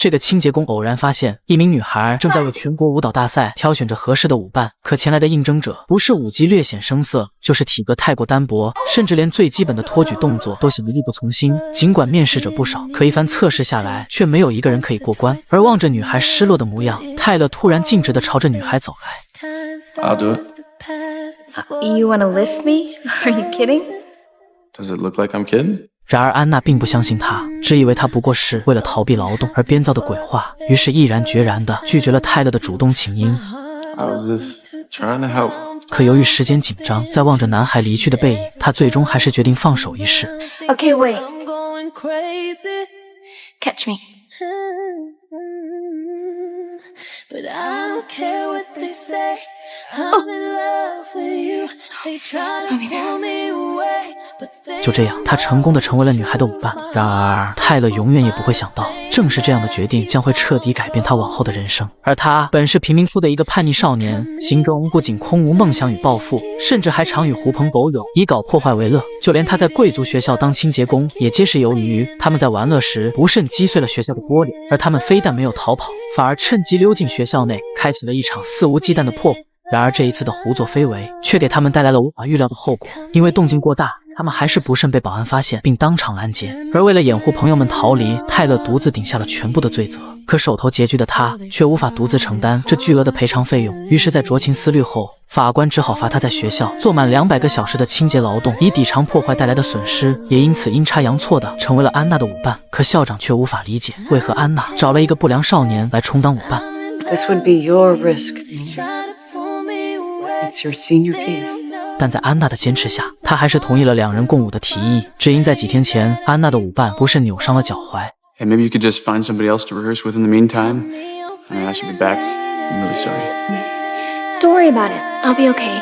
这个清洁工偶然发现一名女孩正在为全国舞蹈大赛挑选着合适的舞伴，可前来的应征者不是舞技略显生涩，就是体格太过单薄，甚至连最基本的托举动作都显得力不从心。尽管面试者不少，可一番测试下来，却没有一个人可以过关。而望着女孩失落的模样，泰勒突然径直地朝着女孩走来。I'll do it. You wanna lift me? Are you kidding? Does it look like I'm kidding? 然而安娜并不相信他，只以为他不过是为了逃避劳动而编造的鬼话，于是毅然决然地拒绝了泰勒的主动请缨。I was just trying to help. 可由于时间紧张，在望着男孩离去的背影，他最终还是决定放手一试。Okay, wait. Catch me. But I don't care what they say. I'm in love with you. They try to pull me away. 就这样，他成功地成为了女孩的舞伴。然而，泰勒永远也不会想到，正是这样的决定将会彻底改变他往后的人生。而他本是贫民窟的一个叛逆少年，心中不仅空无梦想与抱负，甚至还常与狐朋狗友以搞破坏为乐。就连他在贵族学校当清洁工，也皆是由于他们在玩乐时不慎击碎了学校的玻璃，而他们非但没有逃跑，反而趁机溜进学校内，开启了一场肆无忌惮的破坏。然而这一次的胡作非为，却给他们带来了无法预料的后果。因为动静过大，他们还是不慎被保安发现，并当场拦截。而为了掩护朋友们逃离，泰勒独自顶下了全部的罪责。可手头拮据的他，却无法独自承担这巨额的赔偿费用。于是，在酌情思虑后，法官只好罚他在学校做满200个小时的清洁劳动，以抵偿破坏带来的损失。也因此阴差阳错的成为了安娜的舞伴。可校长却无法理解，为何安娜找了一个不良少年来充当舞伴。 This would be your risk. It's your senior case. 但在安娜的坚持下，他还是同意了2人共舞的提议。只因在几天前，安娜的舞伴不慎扭伤了脚踝。Hey, maybe you could just find somebody else to rehearse with in the meantime. I should be back. I'm really sorry. Don't worry about it. I'll be okay.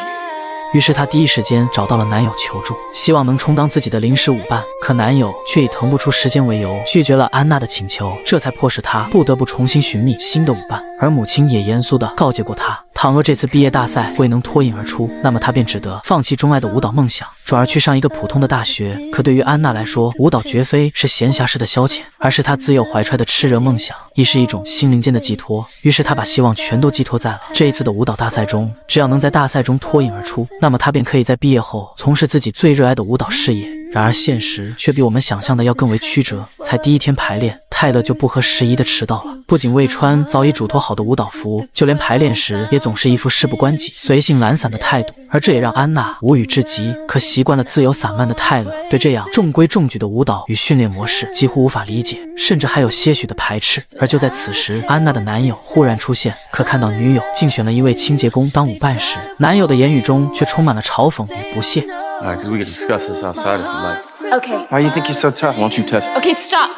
于是她第一时间找到了男友求助，希望能充当自己的临时舞伴。可男友却以腾不出时间为由，拒绝了安娜的请求，这才迫使她不得不重新寻觅新的舞伴。而母亲也严肃地告诫过她，倘若这次毕业大赛未能脱颖而出，那么她便只得放弃钟爱的舞蹈梦想，转而去上一个普通的大学。可对于安娜来说，舞蹈绝非是闲暇时的消遣，而是她自幼怀揣的炽热梦想，亦是一种心灵间的寄托。于是她把希望全都寄托在了这一次的舞蹈大赛中，只要能在大赛中脱颖而出，那么她便可以在毕业后从事自己最热爱的舞蹈事业。然而现实却比我们想象的要更为曲折，才第1天排练，泰勒就不合时宜地迟到了。不仅未穿早已嘱托好的舞蹈服，就连排练时也总是一副事不关己、随性懒散的态度，而这也让安娜无语至极。可习惯了自由散漫的泰勒，对这样中规中矩的舞蹈与训练模式几乎无法理解，甚至还有些许的排斥。而就在此时，安娜的男友忽然出现，可看到女友竞选了一位清洁工当舞伴时，男友的言语中却充满了嘲讽与不屑。Alright, because we could discuss this outside if you like. Okay. Why do you think you're so tough? Why don't you touch? Okay, stop.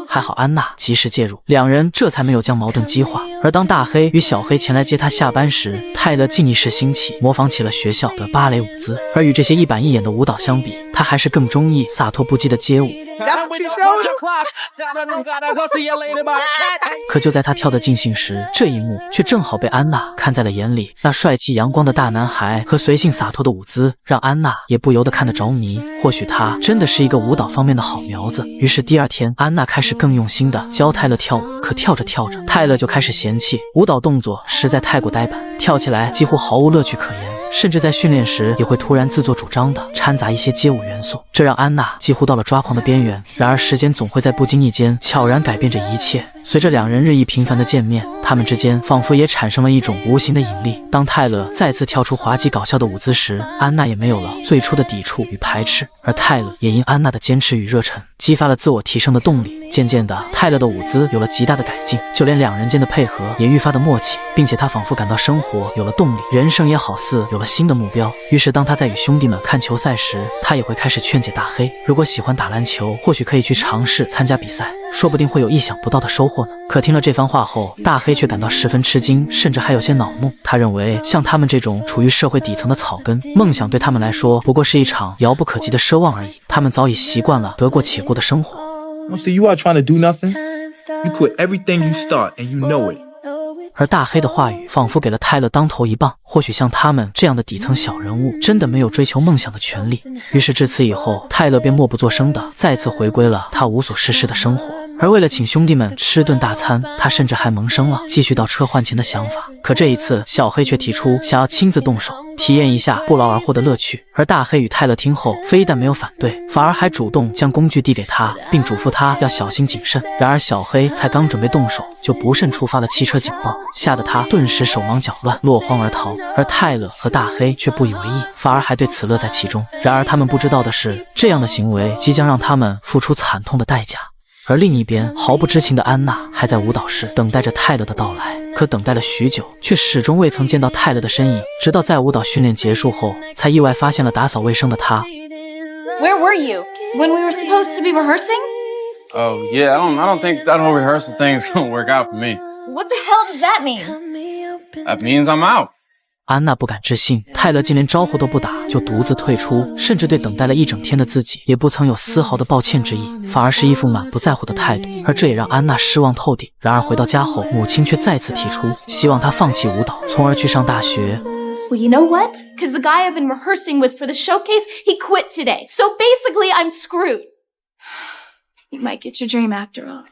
还好安娜及时介入，2人这才没有将矛盾激化。而当大黑与小黑前来接他下班时，泰勒竟一时兴起，模仿起了学校的芭蕾舞姿。而与这些一板一眼的舞蹈相比，他还是更中意洒脱不羁的街舞。可就在他跳得尽兴时，这一幕却正好被安娜看在了眼里。那帅气阳光的大男孩和随性洒脱的舞姿，让安娜也不由得看得着迷。或许他真的是一个舞蹈方面的好苗子。于是第2天，安娜开始更用心地教泰勒跳舞。可跳着跳着，泰勒就开始嫌弃舞蹈动作实在太过呆板，跳起来几乎毫无乐趣可言。甚至在训练时也会突然自作主张地掺杂一些街舞元素，这让安娜几乎到了抓狂的边缘。然而时间总会在不经意间悄然改变着一切。随着2人日益频繁的见面，他们之间仿佛也产生了一种无形的引力。当泰勒再次跳出滑稽搞笑的舞姿时，安娜也没有了最初的抵触与排斥，而泰勒也因安娜的坚持与热忱，激发了自我提升的动力。渐渐的，泰勒的舞姿有了极大的改进，就连2人间的配合也愈发的默契，并且他仿佛感到生活有了动力，人生也好似有了新的目标。于是当他在与兄弟们看球赛时，他也会开始劝解大黑，如果喜欢打篮球，或许可以去尝试参加比赛，说不定会有意想不到的收获呢。可听了这番话后，大黑却感到十分吃惊，甚至还有些恼怒。他认为像他们这种处于社会底层的草根，梦想对他们来说不过是一场遥不可及的奢望而已，他们早已习惯了得过且过的生活。So you are trying to do nothing? You quit everything you start and you know it. 而大黑的话语仿佛给了泰勒当头一棒，或许像他们这样的底层小人物真的没有追求梦想的权利。于是至此以后，泰勒便默不作声的再次回归了他无所事事的生活。而而为了请兄弟们吃顿大餐，他甚至还萌生了继续到车换钱的想法。可这一次，小黑却提出想要亲自动手，体验一下不劳而获的乐趣。而大黑与泰勒听后，非但没有反对，反而还主动将工具递给他，并嘱咐他要小心谨慎。然而小黑才刚准备动手，就不慎触发了汽车警报，吓得他顿时手忙脚乱，落荒而逃。而泰勒和大黑却不以为意，反而还对此乐在其中。然而他们不知道的是，这样的行为即将让他们付出惨痛的代价。而另一边，毫不知情的安娜还在舞蹈室等待着泰勒的到来，可等待了许久，却始终未曾见到泰勒的身影。直到在舞蹈训练结束后，才意外发现了打扫卫生的他。Where were you when we were supposed to be rehearsing? Oh yeah, I don't think that whole rehearsal thing's gonna work out for me. What the hell does that mean? That means I'm out. 安娜不敢置信，泰勒竟连招呼都不打就独自退出，甚至对等待了一整天的自己也不曾有丝毫的抱歉之意，反而是一副满不在乎的态度，而这也让安娜失望透顶。然而回到家后，母亲却再次提出希望她放弃舞蹈，从而去上大学。Well, you know what? Because the guy I've been rehearsing with for the showcase, he quit today. So basically, I'm screwed. You might get your dream after all.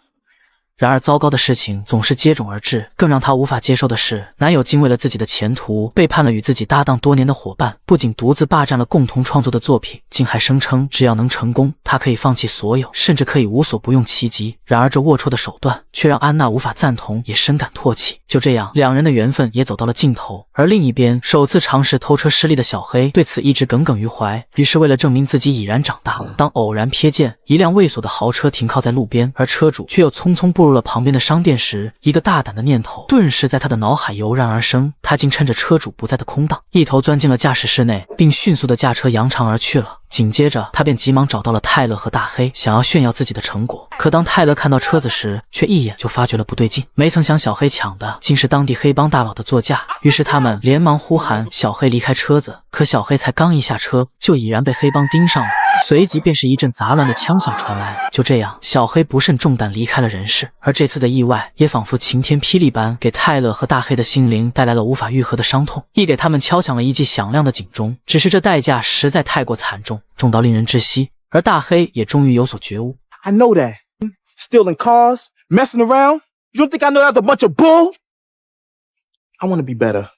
然而糟糕的事情总是接踵而至，更让她无法接受的是，男友竟为了自己的前途背叛了与自己搭档多年的伙伴，不仅独自霸占了共同创作的作品，竟还声称只要能成功，他可以放弃所有，甚至可以无所不用其极。然而这龌龊的手段却让安娜无法赞同，也深感唾弃。就这样，两人的缘分也走到了尽头。而另一边，首次尝试偷车失利的小黑对此一直耿耿于怀，于是为了证明自己已然长大，当偶然瞥见一辆未锁的豪车停靠在路边，而车主却又匆匆步入了旁边的商店时，一个大胆的念头顿时在他的脑海油然而生。他竟趁着车主不在的空档，一头钻进了驾驶室内，并迅速的驾车扬长而去了。紧接着，他便急忙找到了泰勒和大黑，想要炫耀自己的成果。可当泰勒看到车子时，却一眼就发觉了不对劲。没曾想，小黑抢的竟是当地黑帮大佬的座驾。于是他们连忙呼喊小黑离开车子，可小黑才刚一下车，就已然被黑帮盯上了。随即便是一阵杂乱的枪响传来。就这样，小黑不慎中弹离开了人世。而这次的意外也仿佛晴天霹雳般，给泰勒和大黑的心灵带来了无法愈合的伤痛，亦给他们敲响了一记响亮的警钟。只是这代价实在太过惨重，重到令人窒息。而大黑也终于有所觉悟。 I know that. Stealing cars, messing around. You don't think I know that's a bunch of bull? I want to be better.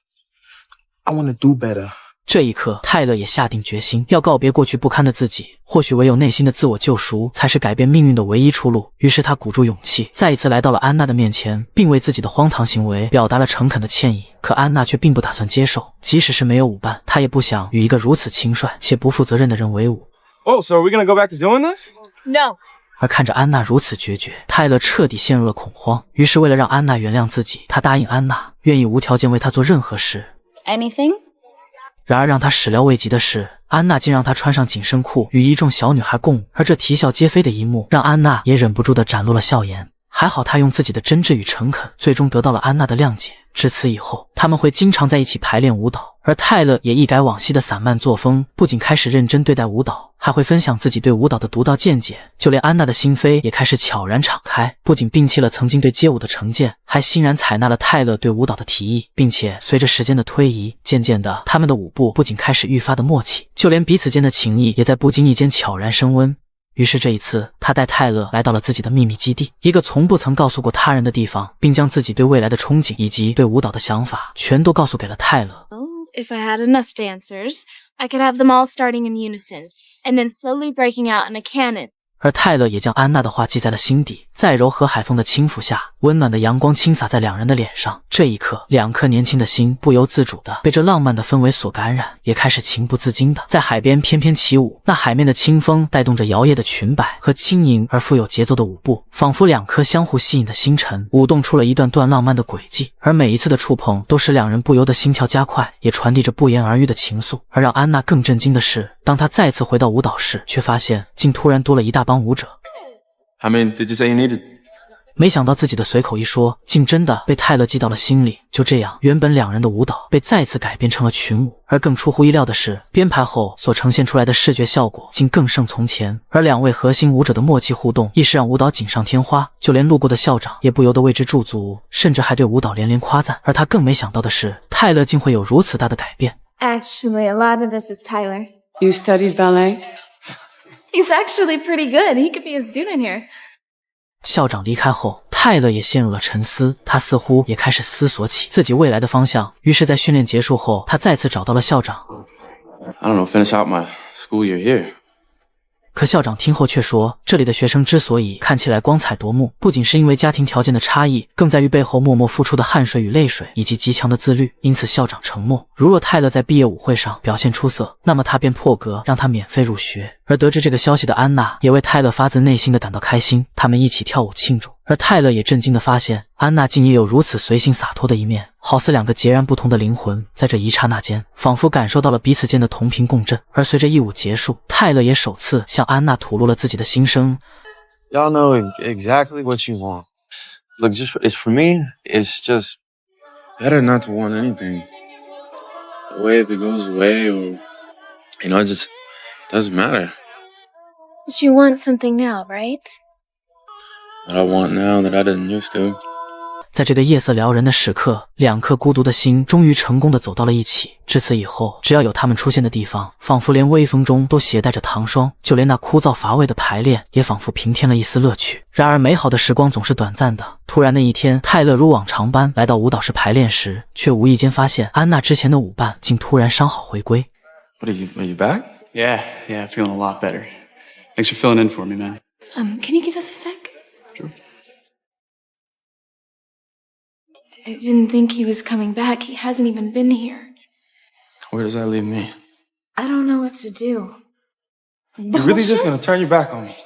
I want to do better. 这一刻，泰勒也下定决心要告别过去不堪的自己，或许唯有内心的自我救赎才是改变命运的唯一出路。于是他鼓足勇气，再一次来到了安娜的面前，并为自己的荒唐行为表达了诚恳的歉意。可安娜却并不打算接受，即使是没有舞伴，她也不想与一个如此轻率且不负责任的人为伍。 Oh, so are we gonna go back to doing this? No. 而看着安娜如此决绝，泰勒彻底陷入了恐慌。于是为了让安娜原谅自己，他答应安娜愿意无条件为她做任何事。 Anything? 然而让他始料未及的是，安娜竟让他穿上紧身裤与一众小女孩共舞，而这啼笑皆非的一幕让安娜也忍不住地展露了笑颜。还好他用自己的真挚与诚恳，最终得到了安娜的谅解。至此以后，他们会经常在一起排练舞蹈，而泰勒也一改往昔的散漫作风，不仅开始认真对待舞蹈，还会分享自己对舞蹈的独到见解。就连安娜的心扉也开始悄然敞开，不仅摒弃了曾经对街舞的成见，还欣然采纳了泰勒对舞蹈的提议，并且随着时间的推移，渐渐的他们的舞步不仅开始愈发的默契，就连彼此间的情谊也在不经意间悄然升温。于是这一次，他带泰勒来到了自己的秘密基地，一个从不曾告诉过他人的地方，并将自己对未来的憧憬以及对舞蹈的想法全都告诉给了泰勒。 If I had enough dancers, I could have them all starting in unison, and then slowly breaking out in a cannon. 而泰勒也将安娜的话记在了心底，在柔和海风的轻抚下，温暖的阳光倾洒在两人的脸上。这一刻，两颗年轻的心不由自主地被这浪漫的氛围所感染，也开始情不自禁地在海边翩翩起舞。那海面的清风带动着摇曳的裙摆和轻盈而富有节奏的舞步，仿佛两颗相互吸引的星辰，舞动出了一段段浪漫的轨迹。而每一次的触碰都使两人不由得心跳加快，也传递着不言而喻的情愫。而让安娜更震惊的是，当她再次回到舞蹈室，却发现竟突然多了一大帮舞者。 How many did you say you needed? 没想到自己的随口一说，竟真的被泰勒记到了心里。就这样，原本两人的舞蹈被再次改编成了群舞，而更出乎意料的是，编排后所呈现出来的视觉效果竟更胜从前。而两位核心舞者的默契互动，亦是让舞蹈锦上添花，就连路过的校长也不由得为之驻足，甚至还对舞蹈连连夸赞。而他更没想到的是，泰勒竟会有如此大的改变。 Actually, a lot of this is Tyler. You studied ballet? He's actually pretty good. He could be a student here. 校长离开后，泰勒也陷入了沉思，他似乎也开始思索起自己未来的方向。于是，在训练结束后，他再次找到了校长。I don't know, finish out my school year here. 可校长听后却说，这里的学生之所以看起来光彩夺目，不仅是因为家庭条件的差异，更在于背后默默付出的汗水与泪水，以及极强的自律。因此，校长承诺，如若泰勒在毕业舞会上表现出色，那么他便破格让他免费入学。而得知这个消息的安娜也为泰勒发自内心的感到开心，他们一起跳舞庆祝。而泰勒也震惊地发现，安娜竟也有如此随性洒脱的一面，好似两个截然不同的灵魂，在这一刹那间，仿佛感受到了彼此间的同频共振。而随着一舞结束，泰勒也首次向安娜吐露了自己的心声。Y'all know exactly what you want. Look, it's for me, it's just better not to want anything. Away if it goes away or, it just doesn't matter. But you want something now, right? What I want now that I didn't used to. 在这个夜色撩人的时刻，两颗孤独的心终于成功的走到了一起。至此以后，只要有他们出现的地方，仿佛连微风中都携带着糖霜，就连那枯燥乏味的排练也仿佛平添了一丝乐趣。然而美好的时光总是短暂的。突然的一天，泰勒如往常般来到舞蹈室排练时，却无意间发现安娜之前的舞伴竟突然伤好回归。Are you back? Yeah, feeling a lot better. Thanks for filling in for me, man. Can you give us a sec? Sure. I didn't think he was coming back. He hasn't even been here. Where does that leave me? I don't know what to do. You're really just gonna turn your back on me?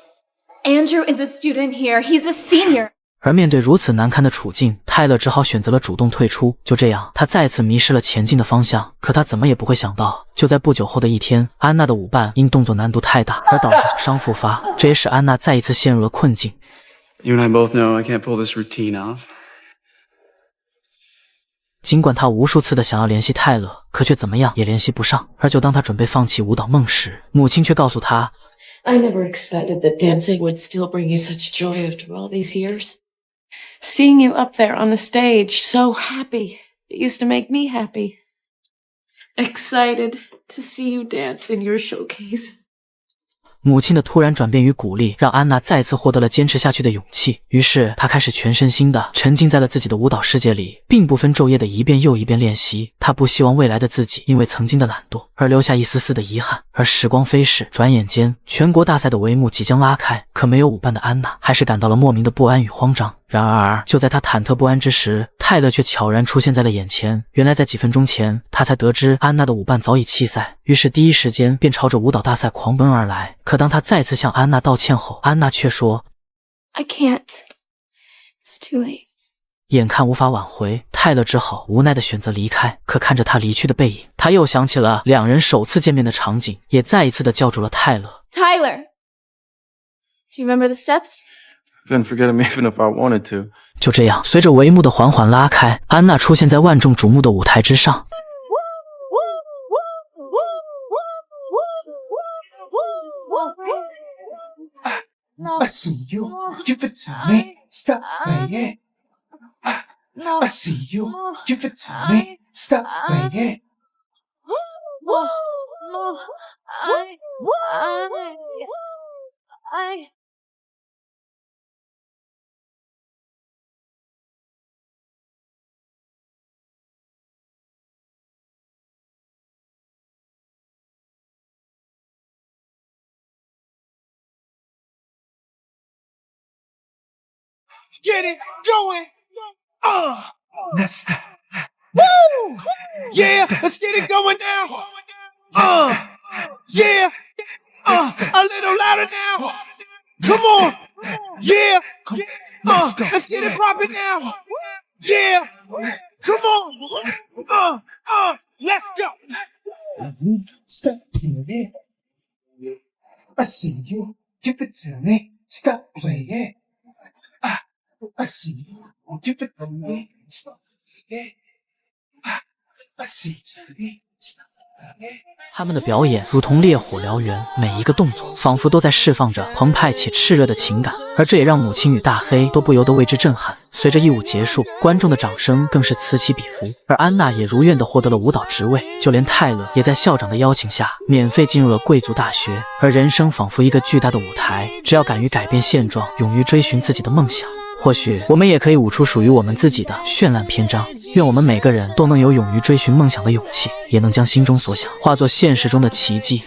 Andrew is a student here. He's a senior. 而面对如此难堪的处境，泰勒只好选择了主动退出。就这样，他再次迷失了前进的方向。可他怎么也不会想到，就在不久后的一天，安娜的舞伴因动作难度太大而导致伤复发，这也使安娜再一次陷入了困境。You and I both know I can't pull this routine off. 尽管他无数次的想要联系泰勒，可却怎么样也联系不上。而就当他准备放弃舞蹈梦时，母亲却告诉他 I never expected that dancing would still bring you such joy after all these years. Seeing you up there on the stage, so happy, it used to make me happy. Excited to see you dance in your showcase. 母亲的突然转变与鼓励，让安娜再次获得了坚持下去的勇气。于是，她开始全身心的沉浸在了自己的舞蹈世界里，并不分昼夜的一遍又一遍练习。她不希望未来的自己因为曾经的懒惰而留下一丝丝的遗憾。而时光飞逝，转眼间，全国大赛的帷幕即将拉开，可没有舞伴的安娜还是感到了莫名的不安与慌张。然而，就在她忐忑不安之时，泰勒却悄然出现在了眼前。原来在几分钟前，他才得知安娜的舞伴早已弃赛，于是第一时间便朝着舞蹈大赛狂奔而来。可当他再次向安娜道歉后，安娜却说 I can't. It's too late. 眼看无法挽回，泰勒只好无奈地选择离开。可看着他离去的背影，他又想起了两人首次见面的场景，也再一次地叫住了泰勒。 Tyler! Do you remember the steps? Couldn't forget him even if I wanted to. 就这样，随着帷幕的缓缓拉开，安娜出现在万众瞩目的舞台之上。I see you. Give it to me. Stop playing. I see you. Give it to me. Stop playing. Get it going. Let's stop. Yeah, let's get it going now. Yeah. A little louder now. Come on. Yeah. Let's get it popping now. Yeah. Come on. Let's go. Stop playing. I see you. Give it to me. Stop playing. I see you. Give it to me. Stop playing. I see you. Stop 他们的表演如同烈火燎原，每一个动作仿佛都在释放着澎湃且炽热的情感，而这也让母亲与大黑都不由得为之震撼。随着一舞结束，观众的掌声更是此起彼伏，而安娜也如愿地获得了舞蹈职位，就连泰勒也在校长的邀请下免费进入了贵族大学。而人生仿佛一个巨大的舞台，只要敢于改变现状，勇于追寻自己的梦想，或许我们也可以舞出属于我们自己的绚烂篇章。愿我们每个人都能有勇于追寻梦想的勇气，也能将心中所想化作现实中的奇迹。